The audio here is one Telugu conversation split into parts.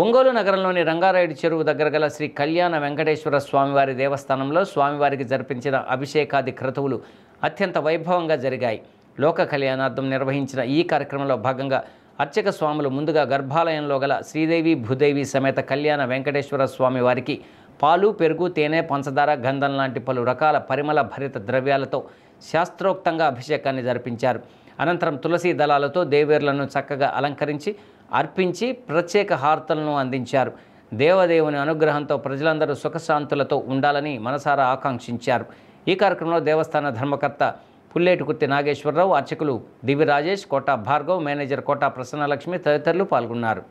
ఒంగోలు నగరంలోని రంగారాయుడు చెరువు దగ్గర గల శ్రీ కళ్యాణ వెంకటేశ్వర స్వామివారి దేవస్థానంలో స్వామివారికి జరిపించిన అభిషేకాది క్రతువులు అత్యంత వైభవంగా జరిగాయి. లోక కళ్యాణార్థం నిర్వహించిన ఈ కార్యక్రమంలో భాగంగా అర్చక స్వాములు ముందుగా గర్భాలయంలో గల శ్రీదేవి భూదేవి సమేత కళ్యాణ వెంకటేశ్వర స్వామి వారికి పాలు, పెరుగు, తేనె, పంచదార, గంధం లాంటి పలు రకాల పరిమళ భరిత ద్రవ్యాలతో శాస్త్రోక్తంగా అభిషేకాన్ని జరిపించారు. అనంతరం తులసి దళాలతో దేవేర్లను చక్కగా అలంకరించి అర్పించి ప్రత్యేక హారతులను అందించారు. దేవదేవుని అనుగ్రహంతో ప్రజలందరూ సుఖశాంతులతో ఉండాలని మనసారా ఆకాంక్షించారు. ఈ కార్యక్రమంలో దేవస్థాన ధర్మకర్త పుల్లేటికుర్తి నాగేశ్వరరావు, అర్చకులు దివి రాజేష్, కోట భార్గవ్, మేనేజర్ కోట ప్రసన్నలక్ష్మి తదితరులు పాల్గొన్నారు.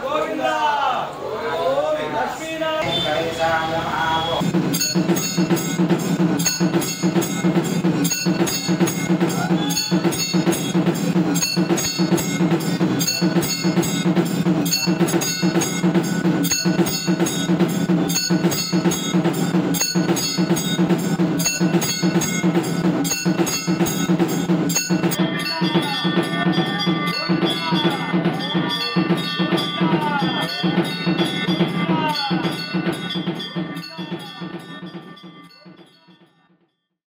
గోవింద